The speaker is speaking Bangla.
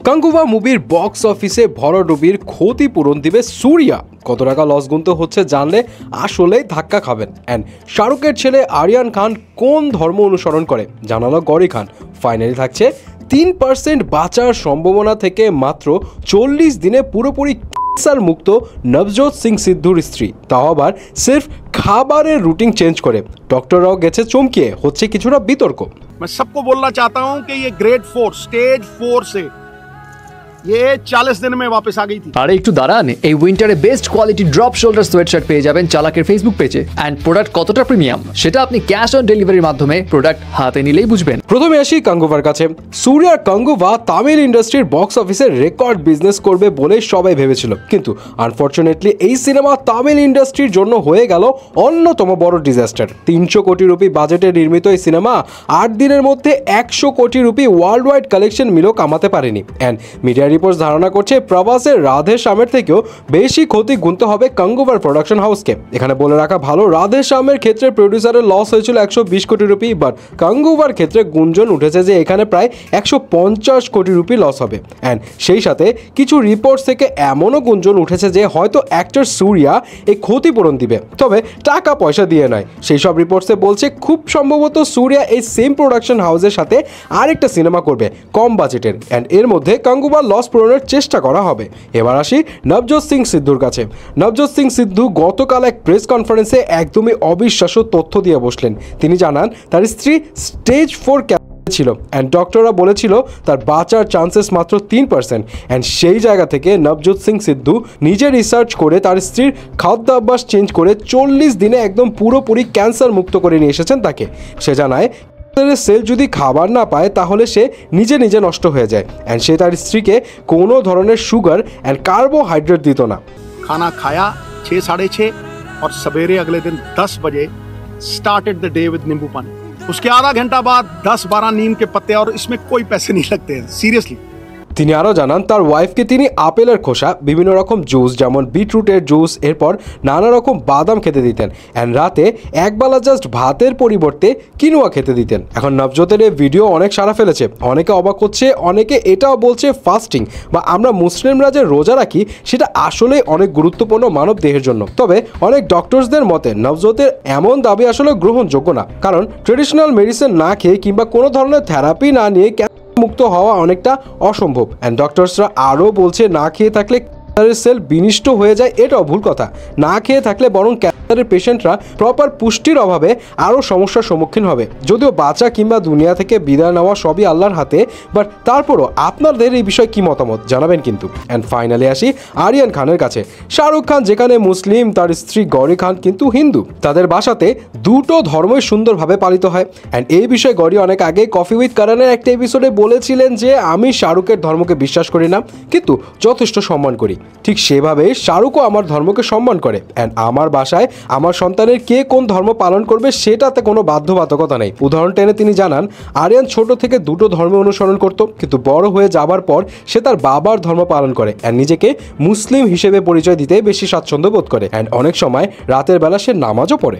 গাঙ্গুবা মুভির বক্স অফিসে ভরাডুবির ক্ষতিপূরণ দিবে সূর্যা। কত টাকা লস গুনতে হচ্ছে জানলে আসলেই ধাক্কা খাবেন। অ্যান্ড শাহরুখের ছেলে আরিয়ান খান কোন ধর্ম অনুসরণ করে জানালো গৌরী খান। ফাইনালি থাকছে 3% বাঁচার সম্ভাবনা থেকে মাত্র 40 দিনে পুরোপুরি ক্যান্সার মুক্ত নবজোৎ সিং সিদ্ধুর স্ত্রী, তাও আবার সির্ফ খাবারের রুটিন চেঞ্জ করে। ডক্টররাও গেছে চমকিয়ে, হচ্ছে কিছুটা বিতর্ক। मैं सबको बोलना चाहता हूं कि ये ग्रेड 4 स्टेज 4 से ये 40 दिन में वापस आ गई थी। আরে একটু দাঁড়ান, এই উইন্টারে best quality drop shoulder sweatshirt পেয়ে যাবেন চালাকের ফেসবুক পেজে। এন্ড প্রোডাক্ট কতটা প্রিমিয়াম সেটা আপনি ক্যাশ অন ডেলিভারির মাধ্যমে প্রোডাক্ট হাতে নিলেই বুঝবেন। প্রথমে আসি গাঙ্গুবার কাছে। সূর্যার গাঙ্গুবা তামিল ইন্ডাস্ট্রির বক্স অফিসে রেকর্ড বিজনেস করবে বলে সবাই ভেবেছিল, কিন্তু আনফরচুনেটলি এই সিনেমা তামিল ইন্ডাস্ট্রির জন্য হয়ে গেল অন্যতম বড় ডিজাস্টার। 300 কোটি রুপি বাজেটে নির্মিত এই সিনেমা 8 দিনের মধ্যে 100 কোটি রুপি ওয়ার্ল্ড ওয়াইড কালেকশন মিলেও কামাতে পারেনি। অ্যান্ড মিডিয়া রিপোর্টস ধারণা করছে প্রভাসের রাধে শ্যামের থেকেও বেশি ক্ষতি গুনতে হবে গাঙ্গুবার প্রোডাকশন হাউসকে। এখানে বলে রাখা ভালো, রাধে শ্যামের ক্ষেত্রে প্রডিউসারের লস হয়েছিল 120 কোটি রুপি, বাট গাঙ্গুবার ক্ষেত্রে গুঞ্জন উঠেছে যে এখানে প্রায় 150 কোটি রুপি লস হবে। অ্যান্ড সেই সাথে কিছু রিপোর্টস থেকে এমনও গুঞ্জন উঠেছে যে হয়তো অ্যাক্টর সূর্যা এই ক্ষতিপূরণ দিবে, তবে টাকা পয়সা দিয়ে নয়। সেই সব রিপোর্টসে বলছে খুব সম্ভবত সূর্যা এই সেম প্রোডাকশন হাউসের সাথে আরেকটা সিনেমা করবে কম বাজেটের, অ্যান্ড এর মধ্যে গাঙ্গুবার লস পূরণের চেষ্টা করা হবে। এবার আসি নবজোৎ সিং সিদ্ধুর কাছে। নবজোৎ সিং সিদ্ধু গতকাল এক প্রেস কনফারেন্সে একদমই অবিশ্বাস্য তথ্য দিয়ে বসলেন। তিনি জানান তার স্ত্রী স্টেজ 4 ছিল, অ্যান্ড ডক্টররা বলেছিল তার বাঁচার চান্সেস মাত্র 3%। অ্যান্ড সেই জায়গা থেকে নবজোৎ সিং সিদ্ধু নিজে রিসার্চ করে তার স্ত্রীর খাদ্যাভ্যাস চেঞ্জ করে 40 দিনে একদম পুরোপুরি ক্যান্সার মুক্ত করে নিয়ে এসেছেন তাকে। সে জানায় সেল যদি খাবার না পায় তাহলে সে নিজে নিজে নষ্ট হয়ে যায়। অ্যান্ড সে তার স্ত্রীকে কোনো ধরনের সুগার অ্যান্ড কার্বোহাইড্রেট দিত না। खाना खाया 6 साढ़े 6 और सवेरे अगले दिन 10 बजे स्टार्टेड द डे विद नींबू पानी। उसके आधा घंटा बाद 10-12 नीम के पत्ते, और इसमें कोई पैसे नहीं लगते हैं सीरियसली। তিনি আরও জানান তার ওয়াইফকে তিনি আপেলের খোসা, বিভিন্ন রকম জুস যেমন বিটরুটের জুস, এরপর নানা রকম বাদাম খেতে দিতেন। অ্যান্ড রাতে একবেলা জাস্ট ভাতের পরিবর্তে কিনোয়া খেতে দিতেন। এখন নবজোতের এই ভিডিও অনেক সাড়া ফেলেছে, অনেকে অবাক হচ্ছে, অনেকে এটাও বলছে ফাস্টিং বা আমরা মুসলিমরা যে রোজা রাখি সেটা আসলে অনেক গুরুত্বপূর্ণ মানব দেহের জন্য। তবে অনেক ডক্টরসদের মতে নবজোতের এমন দাবি আসলে গ্রহণযোগ্য না, কারণ ট্রেডিশনাল মেডিসিন না খেয়ে কিংবা কোনো ধরনের থেরাপি না নিয়ে মুক্ত হওয়া অনেকটা অসম্ভব। অ্যান্ড ডক্টরসরা আরও বলছে না খেয়ে থাকলে ক্যান্সারের সেল বিনষ্ট হয়ে যায়, এটাও ভুল কথা। না খেয়ে থাকলে বরং ক্যান্সারের পেশেন্টরা প্রপার পুষ্টির অভাবে আরও সমস্যার সম্মুখীন হবে। যদিও বাঁচা কিংবা দুনিয়া থেকে বিদায় নেওয়া সবই আল্লাহর হাতে, বাট তারপরও আপনাদের এই বিষয়ে কী মতামত জানাবেন কিন্তু। অ্যান্ড ফাইনালি আসি আরিয়ান খানের কাছে। শাহরুখ খান যেখানে মুসলিম, তার স্ত্রী গৌরী খান কিন্তু হিন্দু। তাদের বাসাতে দুটো ধর্মই সুন্দরভাবে পালিত হয়। অ্যান্ড এই বিষয়ে গৌরী অনেক আগে কফি উইথ করণের একটা এপিসোডে বলেছিলেন যে আমি শাহরুখের ধর্মকে বিশ্বাস করি না, কিন্তু যথেষ্ট সম্মান করি। ঠিক সেভাবেই শাহরুখও আমার ধর্মকে সম্মান করে। অ্যান্ড আমার বাসায় আমার সন্তানের কে কোন ধর্ম পালন করবে সেটাতে কোনো বাধ্যবাধকতা নেই। উদাহরণ টেনে তিনি জানান আরিয়ান ছোট থেকে দুটো ধর্ম অনুসরণ করত, কিন্তু বড় হয়ে যাবার পর সে তার বাবার ধর্ম পালন করে অ্যান্ড নিজেকে মুসলিম হিসেবে পরিচয় দিতে বেশি স্বাচ্ছন্দ্য বোধ করে। অ্যান্ড অনেক সময় রাতের বেলা সে নামাজও পড়ে।